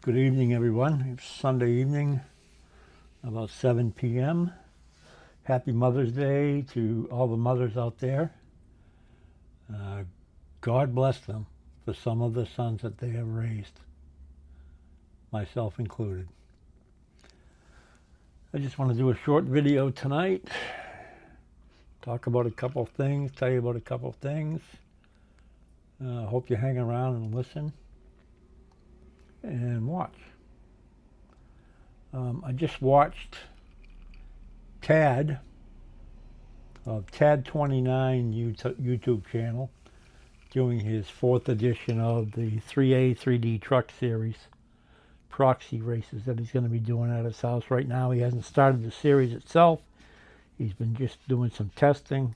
Good evening, everyone. It's Sunday evening, about 7 p.m. Happy Mother's Day to all the mothers out there. God bless them for some of the sons that they have raised, myself included. I just want to do a short video tonight, talk about a couple things, tell you about a couple things. Hope you hang around and listen and watch. I just watched Tad of Tad29 YouTube channel doing his 4th edition of the 3A 3D truck series proxy races that he's going to be doing at his house. Right now he hasn't started the series itself. He's been just doing some testing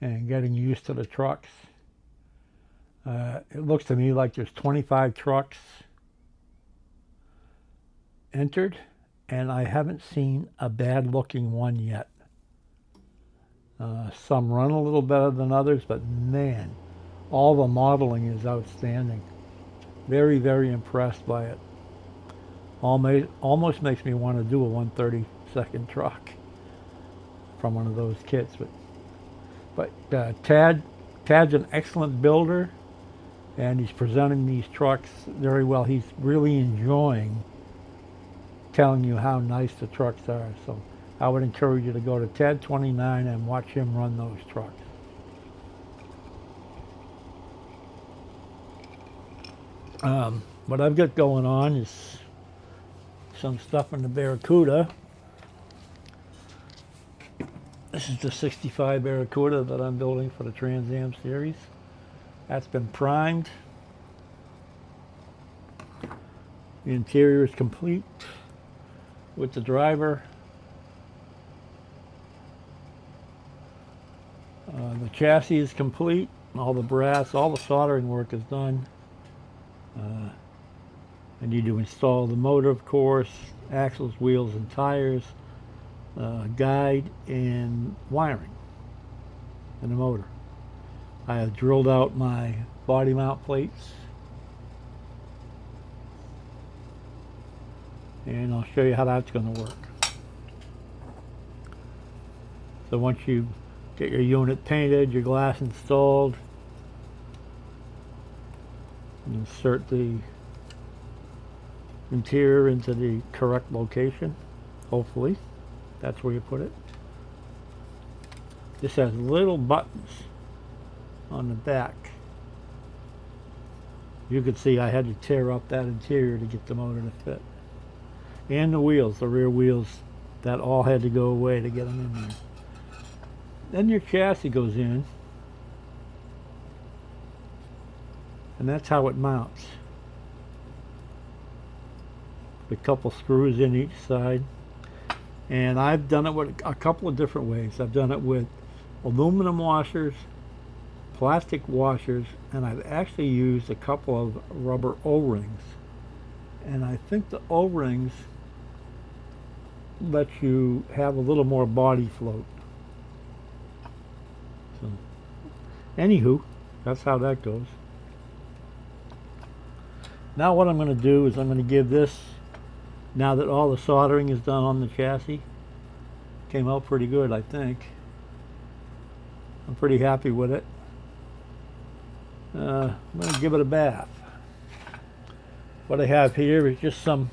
and getting used to the trucks. It looks to me like there's 25 trucks entered, and I haven't seen a bad looking one yet. Some run a little better than others, but man, all the modeling is outstanding. Very, very impressed by it. Almost makes me want to do a 1/32 truck from one of those kits. But Tad's an excellent builder, and he's presenting these trucks very well. He's really enjoying telling you how nice the trucks are. So I would encourage you to go to Tad29 and watch him run those trucks. What I've got going on is some stuff in the Barracuda. This is the 65 Barracuda that I'm building for the Trans Am series. That's been primed. The interior is complete with the driver. The chassis is complete. All the brass, all the soldering work is done. I need to install the motor, of course, axles, wheels, and tires, guide, and wiring in the motor. I have drilled out my body mount plates, and I'll show you how that's going to work. So once you get your unit painted, your glass installed, insert the interior into the correct location. Hopefully that's where you put it. This has little buttons on the back. You can see I had to tear up that interior to get the motor to fit, and the wheels, the rear wheels, that all had to go away to get them in there. Then your chassis goes in, and that's how it mounts. A couple screws in each side, and I've done it with a couple of different ways. I've done it with aluminum washers, plastic washers, and I've actually used a couple of rubber O-rings. And I think the O-rings let you have a little more body float. So, anywho, that's how that goes. Now what I'm going to do is I'm going to give this, now that all the soldering is done on the chassis, came out pretty good, I think. I'm pretty happy with it. I'm going to give it a bath. What I have here is just some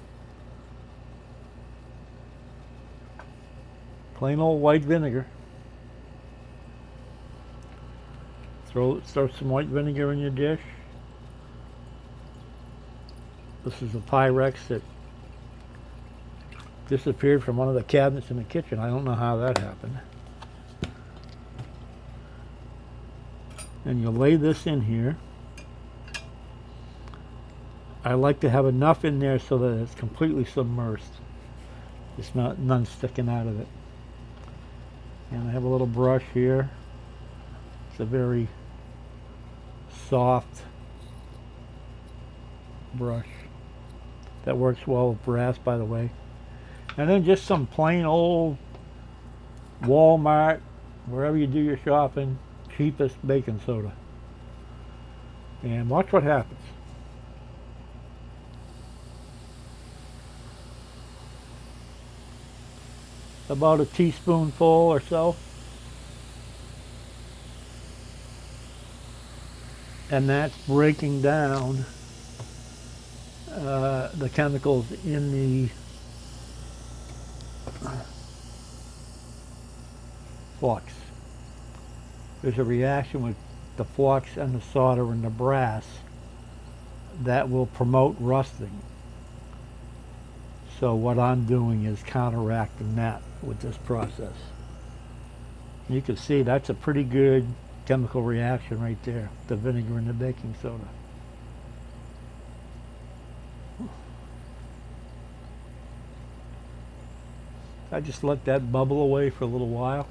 plain old white vinegar. Throw some white vinegar in your dish. This is a Pyrex that disappeared from one of the cabinets in the kitchen. I don't know how that happened. And you lay this in here. I like to have enough in there so that it's completely submersed. It's none sticking out of it. And I have a little brush here. It's a very soft brush that works well with brass, by the way. And then just some plain old Walmart, wherever you do your shopping, cheapest baking soda. And watch what happens. about a teaspoonful or so. And that's breaking down the chemicals in the flux. There's a reaction with the flux and the solder and the brass that will promote rusting. So what I'm doing is counteracting that with this process. You can see that's a pretty good chemical reaction right there, the vinegar and the baking soda. I just let that bubble away for a little while.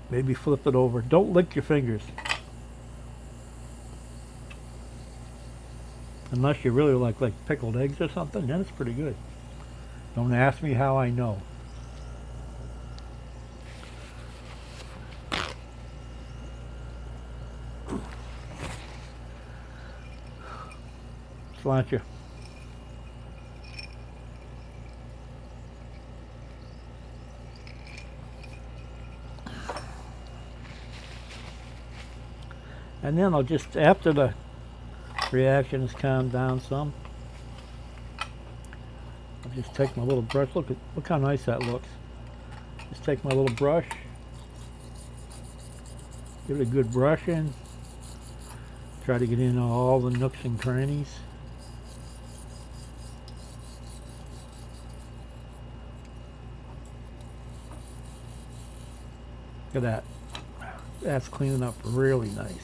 Maybe flip it over. Don't lick your fingers. Unless you really like pickled eggs or something, then it's pretty good. Don't ask me how I know. Sláinte. And then I'll just, after the reaction has calmed down some, I'll just take my little brush. Look how nice that looks. Just take my little brush, give it a good brush in, try to get in all the nooks and crannies. Look at that. That's cleaning up really nice.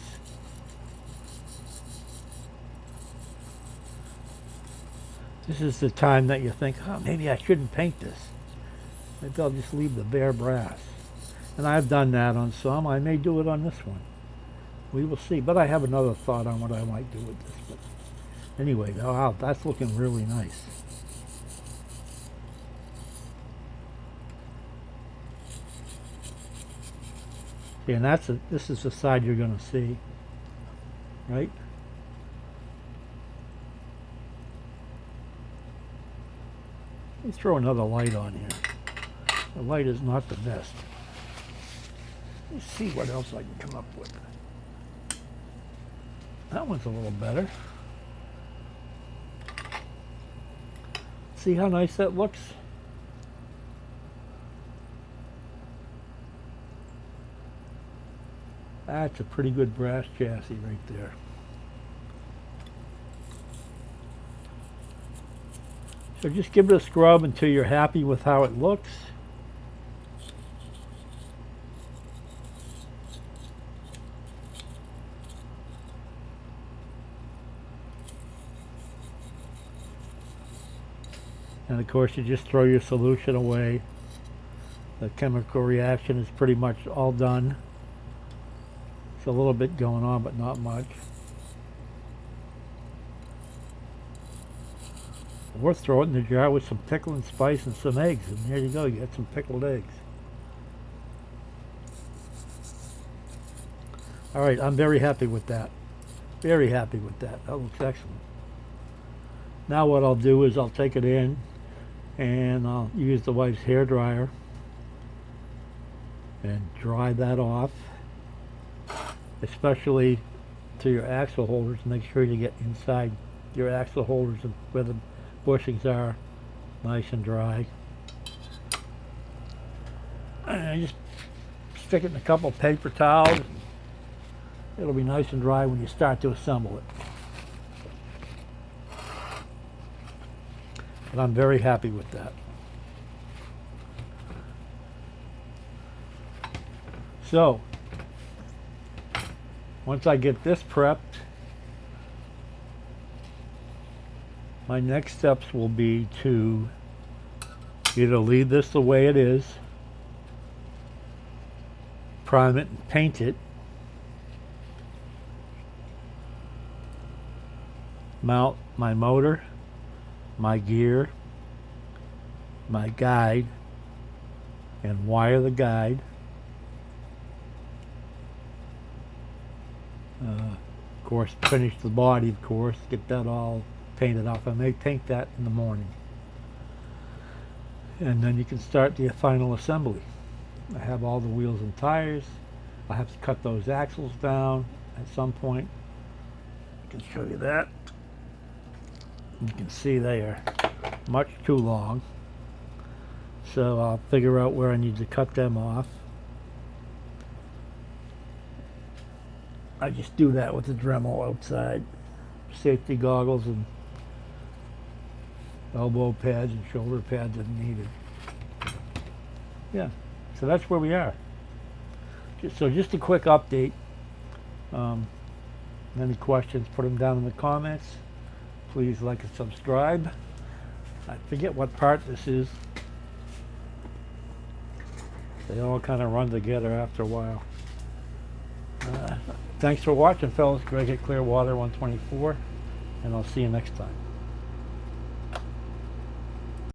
This is the time that you think, oh, maybe I shouldn't paint this. Maybe I'll just leave the bare brass. And I've done that on some. I may do it on this one. We will see. But I have another thought on what I might do with this. But anyway, wow, that's looking really nice. See, and this is the side you're going to see, right? Let's throw another light on here. The light is not the best. Let's see what else I can come up with. That one's a little better. See how nice that looks? That's a pretty good brass chassis right there. So just give it a scrub until you're happy with how it looks. And of course you just throw your solution away. The chemical reaction is pretty much all done. It's a little bit going on, but not much. Or throw it in the jar with some pickle and spice and some eggs, and there you go, you got some pickled eggs. Alright, I'm very happy with that. Very happy with that. That looks excellent. Now what I'll do is I'll take it in and I'll use the wife's hair dryer and dry that off, especially to your axle holders. Make sure you get inside your axle holders where the bushings are nice and dry. And just stick it in a couple paper towels. It'll be nice and dry when you start to assemble it. And I'm very happy with that. So, once I get this prepped, my next steps will be to either leave this the way it is, prime it and paint it, mount my motor, my gear, my guide, and wire the guide. Of course, finish the body, of course, get that all painted off. I may paint that in the morning. And then you can start the final assembly. I have all the wheels and tires. I have to cut those axles down at some point. I can show you that. You can see they are much too long. So I'll figure out where I need to cut them off. I just do that with the Dremel outside. Safety goggles and elbow pads and shoulder pads if needed. Yeah, so that's where we are. So just a quick update. Any questions, put them down in the comments. Please like and subscribe. I forget what part this is. They all kind of run together after a while. Thanks for watching, fellas. Greg at Clearwater 124, and I'll see you next time.